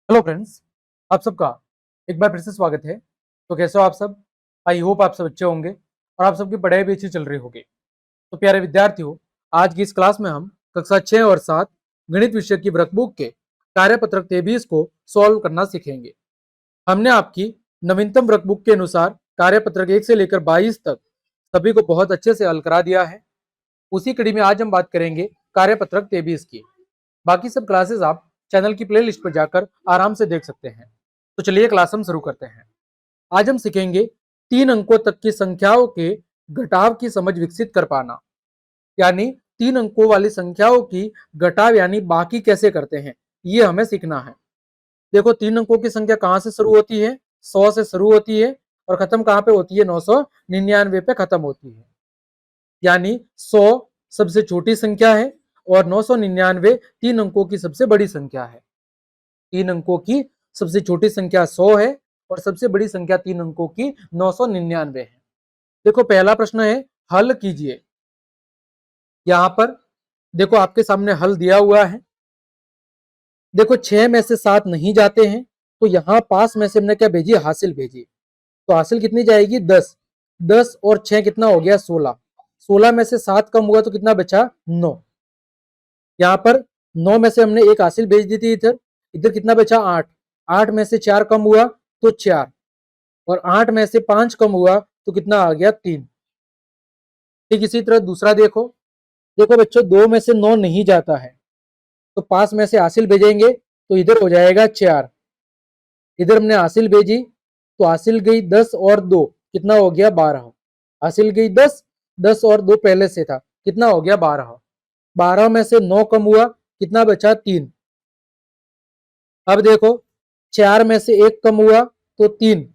Hello friends, आप सबका एक बार फिर से स्वागत है। तो कैसे हो आप सब? आई होप आप सब अच्छे होंगे और आप सबकी पढ़ाई भी अच्छी चल रही होगी। तो प्यारे विद्यार्थियों, आज की इस क्लास में हम कक्षा 6 और 7 गणित विषय की वर्कबुक के कार्यपत्रक 23 को सॉल्व करना सीखेंगे। हमने आपकी नवीनतम वर्कबुक के अनुसार कार्यपत्रक 1 से लेकर 22 तक सभी को बहुत अच्छे से हल करा दिया है। उसी कड़ी में आज हम बात करेंगे कार्यपत्रक 23 की। बाकी सब क्लासेस आप चैनल की प्लेलिस्ट पर जाकर आराम से देख सकते हैं। तो चलिए क्लास हम शुरू करते हैं। आज हम सीखेंगे 3 अंकों तक की संख्याओं के घटाव की समझ विकसित कर पाना, यानी 3 अंकों वाली संख्याओं की घटाव यानी बाकी कैसे करते हैं, ये हमें सीखना है। देखो, 3 अंकों की संख्या कहां से शुरू होती है? 100 से शुरू होती है और खत्म कहां पे होती है? 999 पे खत्म होती है। यानी 100 सबसे छोटी संख्या है और 999 3 अंकों की सबसे बड़ी संख्या है। 3 अंकों की सबसे छोटी संख्या 100 है और सबसे बड़ी संख्या 3 अंकों की 999 है। देखो, पहला प्रश्न है, हल कीजिए। यहां पर देखो आपके सामने हल दिया हुआ है। देखो, 6 में से 7 नहीं जाते हैं, तो यहां पास में से हमने क्या भेजी? हासिल भेजी। तो हासिल कितनी जाएगी? 10। 10 और 6 कितना हो गया? 16। 16 में से 7 कम हुआ तो कितना बचा? 9। यहाँ पर 9 में से हमने एक हासिल भेज दी थी, इधर इधर कितना बचा? 8। 8 में से 4 कम हुआ तो 4 और 8 में से 5 कम हुआ तो कितना आ गया? 3। ठीक इसी तरह दूसरा देखो। देखो बच्चों, 2 में से 9 नहीं जाता है, तो पास में से हासिल भेजेंगे तो इधर हो जाएगा 4। इधर हमने हासिल भेजी तो हासिल गई 10 और 2 कितना हो गया? 12। हासिल गई 10, 10 और 2 पहले से था, कितना हो गया? 12। 12 में से 9 कम हुआ, कितना बचा? 3। अब देखो, 4 में से 1 कम हुआ तो 3।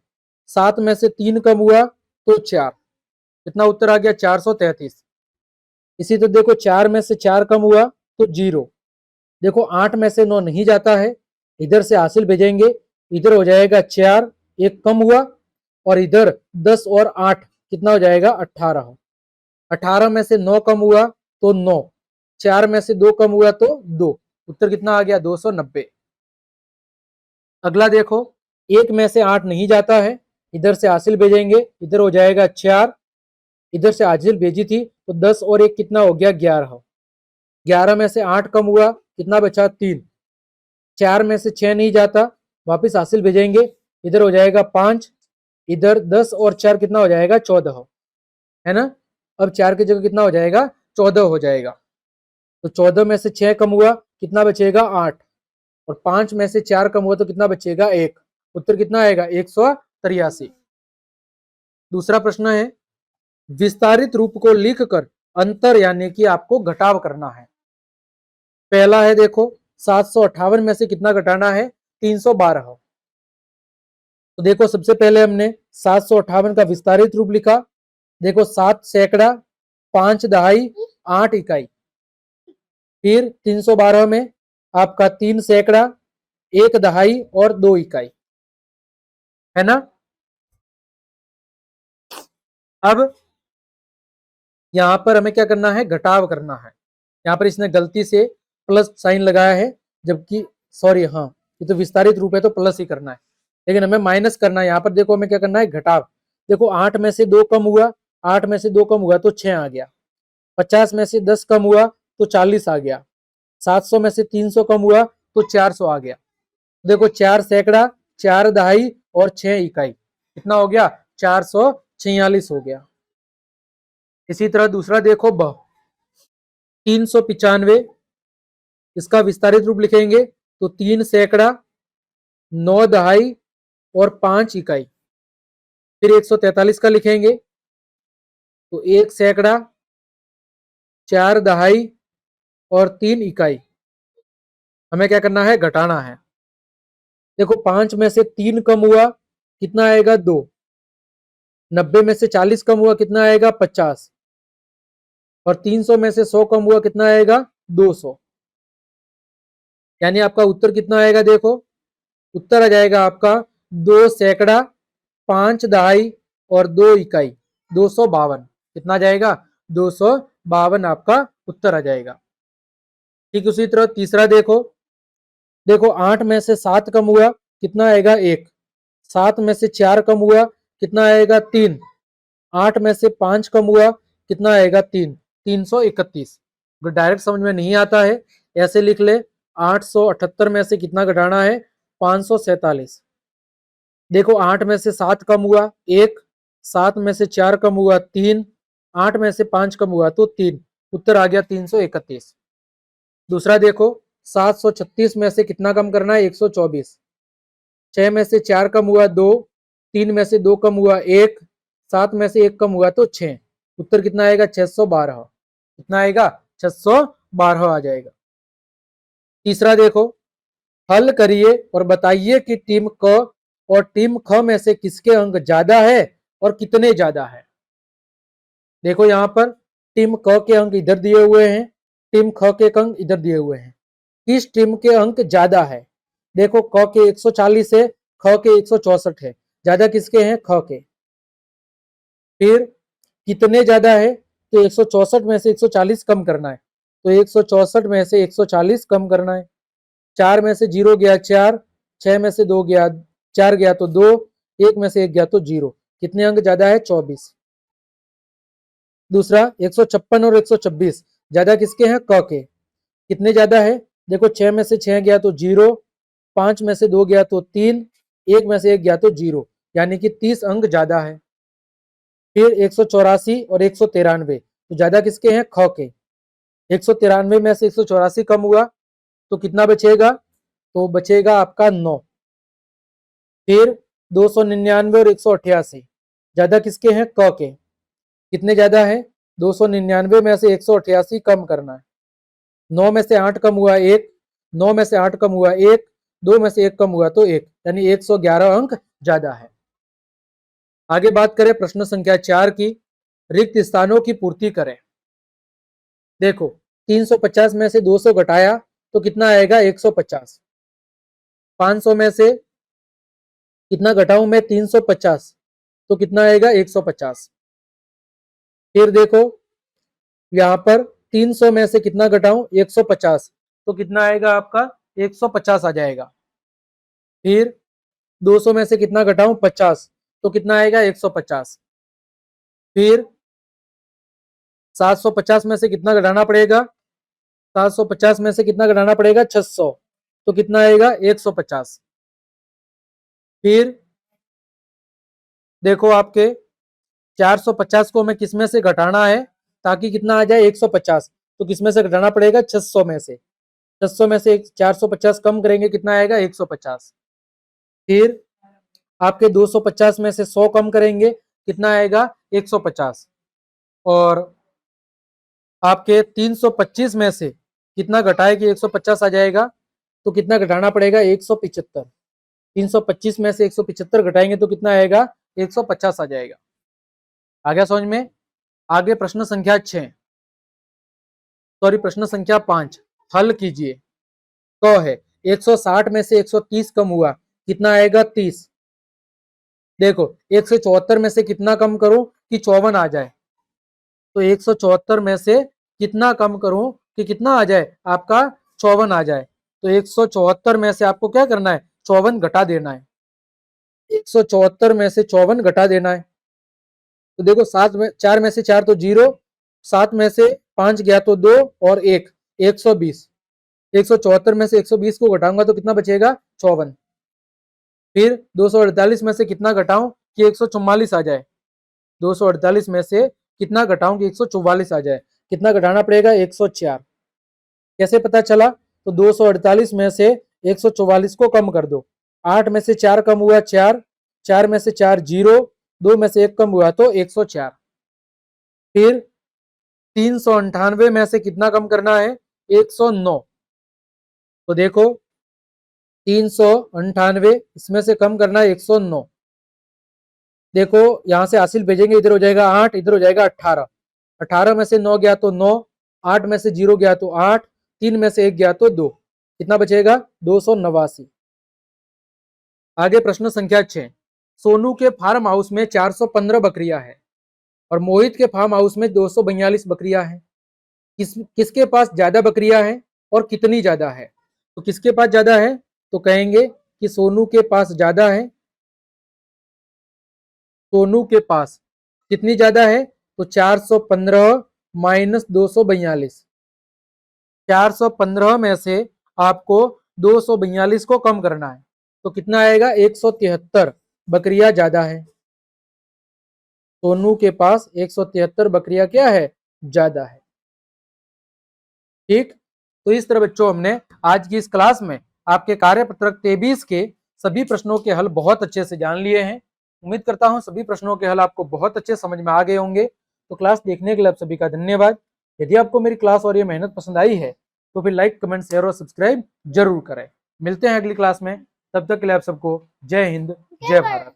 7 में से 3 कम हुआ तो 4। कितना उत्तर आ गया? 433। इसी तो देखो, 4 में से 4 कम हुआ तो 0। देखो, 8 में से 9 नहीं जाता है, इधर से हासिल भेजेंगे, इधर हो जाएगा 4, 1 कम हुआ और इधर 10 और 8 कितना हो जाएगा? 18। 18 में से 9 कम हुआ तो 9। 4 में से 2 कम हुआ तो 2। उत्तर कितना आ गया? 290। अगला देखो, 1 में से 8 नहीं जाता है, इधर से हासिल भेजेंगे, इधर हो जाएगा 4। इधर से हासिल भेजी थी तो 10 और 1 कितना हो गया? 11। 11 में से 8 कम हुआ, कितना बचा? 3। 4 में से 6 नहीं जाता, वापिस हासिल भेजेंगे, इधर हो जाएगा 5। इधर 10 और 4 कितना हो जाएगा? 14, है ना? अब 4 की जगह कितना हो जाएगा? 14 हो जाएगा। तो 14 में से 6 कम हुआ, कितना बचेगा? 8 और 5 में से 4 कम हुआ तो कितना बचेगा? 1। उत्तर कितना आएगा? 183। दूसरा प्रश्न है, विस्तारित रूप को लिखकर अंतर यानी कि आपको घटाव करना है। पहला है, देखो 758 में से कितना घटाना है? 312। तो देखो, सबसे पहले हमने 758 का विस्तारित रूप लिखा। देखो, 7 सैकड़ा, 5 दहाई, 8 इकाई। फिर 312 में आपका 3 सैकड़ा, 1 दहाई और 2 इकाई, है ना? अब यहां पर हमें क्या करना है? घटाव करना है। यहाँ पर इसने गलती से प्लस साइन लगाया है, जबकि सॉरी, हाँ, ये तो विस्तारित रूप है तो प्लस ही करना है, लेकिन हमें माइनस करना है। यहाँ पर देखो हमें क्या करना है? घटाव। देखो, 8 में से 2 कम हुआ, 8 में से 2 कम हुआ तो 6 आ गया। 50 में से 10 कम हुआ तो 40 आ गया। 700 में से 300 कम हुआ तो 400 आ गया। देखो, 4 सैकड़ा, 4 दहाई और 6 इकाई, कितना हो गया? 446 हो गया। इसी तरह दूसरा देखो, 395, इसका विस्तारित रूप लिखेंगे तो 3 सैकड़ा, 9 दहाई और 5 इकाई। फिर 143 का लिखेंगे तो 1 सैकड़ा, 4 दहाई और 3 इकाई। हमें क्या करना है? घटाना है। देखो, 5 में से 3 कम हुआ, कितना आएगा? 2। 90 में से 40 कम हुआ, कितना आएगा? 50 और 300 में से 100 कम हुआ, कितना आएगा? 200। यानी आपका उत्तर कितना आएगा? देखो, उत्तर आ जाएगा आपका 2 सैकड़ा, 5 दहाई और 2 इकाई, 252। कितना जाएगा? 252 आपका उत्तर आ जाएगा। ठीक उसी तरह तीसरा देखो, देखो 8 में से 7 कम हुआ, कितना आएगा 1। 7 में से 4 कम हुआ, कितना आएगा 3। 8 में से 5 कम हुआ, कितना आएगा 3। 331। अगर डायरेक्ट समझ में नहीं आता है ऐसे लिख ले, 878 में से कितना घटाना है, 547। देखो 8 में से 7 कम हुआ 1, 7 में से 4 कम हुआ 3, 8 में से 5 कम हुआ तो 3, उत्तर आ गया 331। दूसरा देखो 736 में से कितना कम करना है, 124। 6 में से 4 कम हुआ 2, 3 में से 2 कम हुआ 1, 7 में से 1 कम हुआ तो 6, उत्तर कितना आएगा 612। कितना आएगा 612 आ जाएगा। तीसरा देखो, हल करिए और बताइए कि टीम क और टीम ख में से किसके अंक ज्यादा है और कितने ज्यादा है। देखो यहाँ पर टीम क के अंक इधर दिए हुए हैं, टीम ख के अंक इधर दिए हुए हैं। किस टीम के अंक ज्यादा है, देखो क के 140 है, ख के 164 है, ज्यादा किसके हैं, ख के। फिर कितने ज्यादा है, तो 164 में से 140 कम करना है, तो 164 में से 140 कम करना है। 4 में से 0 गया 4, 6 में से 2 गया 4 गया तो 2, 1 में से 1 गया तो 0, कितने अंक ज्यादा है 24। दूसरा 156 और 126 ज्यादा किसके हैं, क के। कितने ज्यादा है, देखो 6 में से 6 गया तो 0, 5 में से 2 गया तो 3, 1 में से 1 गया तो 0, यानी कि 30 अंक ज्यादा है। फिर 184 और 193 तो ज्यादा किसके हैं, ख के। 193 में से 184 कम हुआ तो कितना बचेगा, तो बचेगा आपका 9। फिर 299 और 188 ज्यादा किसके हैं, क के। कितने ज्यादा है, 299 में से 188 कम करना है। 9 में से 8 कम हुआ 1, 9 में से 8 कम हुआ 1, 2 में से 1 कम हुआ तो 1, यानी 111 अंक ज्यादा है। आगे बात करें प्रश्न संख्या 4 की, रिक्त स्थानों की पूर्ति करें। देखो 350 में से 200 घटाया तो कितना आएगा, 150। 500 में से कितना घटाऊं मैं, 350, तो कितना आएगा 150। फिर देखो यहाँ पर 300 में से कितना घटाऊं, 150, तो कितना आएगा आपका 150 आ जाएगा। फिर 200 में से कितना घटाऊं, 50, तो कितना आएगा 150। फिर 750 में से कितना घटाना पड़ेगा, 750 में से कितना घटाना पड़ेगा, 600, तो कितना आएगा 150। फिर देखो आपके 450 को हमें किस में से घटाना है ताकि कितना आ जाए 150, तो किस में से घटाना पड़ेगा, 600 में से। 600 में से 450 कम करेंगे, कितना आएगा 150। फिर आपके 250 में से 100 कम करेंगे, कितना आएगा 150। और आपके 325 में से कितना घटाए कि 150 आ जाएगा, तो कितना घटाना पड़ेगा 175। 325 में से 175 घटाएंगे तो कितना आएगा 150 आ जाएगा। आ गया समझ में। आगे प्रश्न संख्या 6, सॉरी प्रश्न संख्या 5, हल कीजिए। क है 160 में से 130 कम हुआ, कितना आएगा 30। देखो 174 में से कितना कम करूं कि 54 आ जाए, तो 174 में से कितना कम करूं कि कितना आ जाए आपका 54 आ जाए, तो 174 में से आपको क्या करना है, 54 घटा देना है। 174 में से 54 घटा देना है, तो देखो 7 में 4 में से 4 तो 0, 7 में से 5 गया तो 2 और 1, 120। 174 में से 120 को घटाऊंगा तो कितना बचेगा 54। फिर 248 में से कितना घटाऊं कि 144 आ जाए, 248 में से कितना घटाऊं कि 144 आ जाए, कितना घटाना पड़ेगा 104। कैसे पता चला, तो 248 में से 144 को कम कर दो, 8 में से 4 कम हुआ 4, 4 में से 4 0, 2 में से 1 कम हुआ तो 104। फिर 398 में से कितना कम करना है, 109, तो देखो 398 इसमें से कम करना है 109। देखो यहां से हासिल भेजेंगे, इधर हो जाएगा 8, इधर हो जाएगा 18। 18 में से 9 गया तो 9, 8 में से 0 गया तो 8, 3 में से 1 गया तो 2, कितना बचेगा 289। आगे प्रश्न संख्या 6, सोनू के फार्म हाउस में 415 बकरियां हैं और मोहित के फार्म हाउस में 242 बकरियां हैं। किसके पास ज्यादा बकरियां हैं और कितनी ज्यादा है, तो किसके पास ज्यादा है? तो कहेंगे कि सोनू के पास ज्यादा है। सोनू के पास कितनी ज्यादा है? तो 415 माइनस 242। 415 में से आपको 242 को कम करना है, तो कितना आएगा? 173 बकरियां ज्यादा है। सोनू के पास 173 बकरियां क्या है? ज्यादा है। ठीक, तो इस तरह बच्चों हमने आज की इस क्लास में आपके कार्यपत्रक 23 के सभी प्रश्नों के हल बहुत अच्छे से जान लिए हैं। उम्मीद करता हूं सभी प्रश्नों के हल आपको बहुत अच्छे समझ में आ गए होंगे। तो क्लास देखने के लिए आप सभी का धन्यवाद। यदि आपको मेरी क्लास और ये मेहनत पसंद आई है तो फिर लाइक, कमेंट, शेयर और सब्सक्राइब जरूर करें। मिलते हैं अगली क्लास में, तब तक के लिए आप सबको जय हिंद, जय भारत।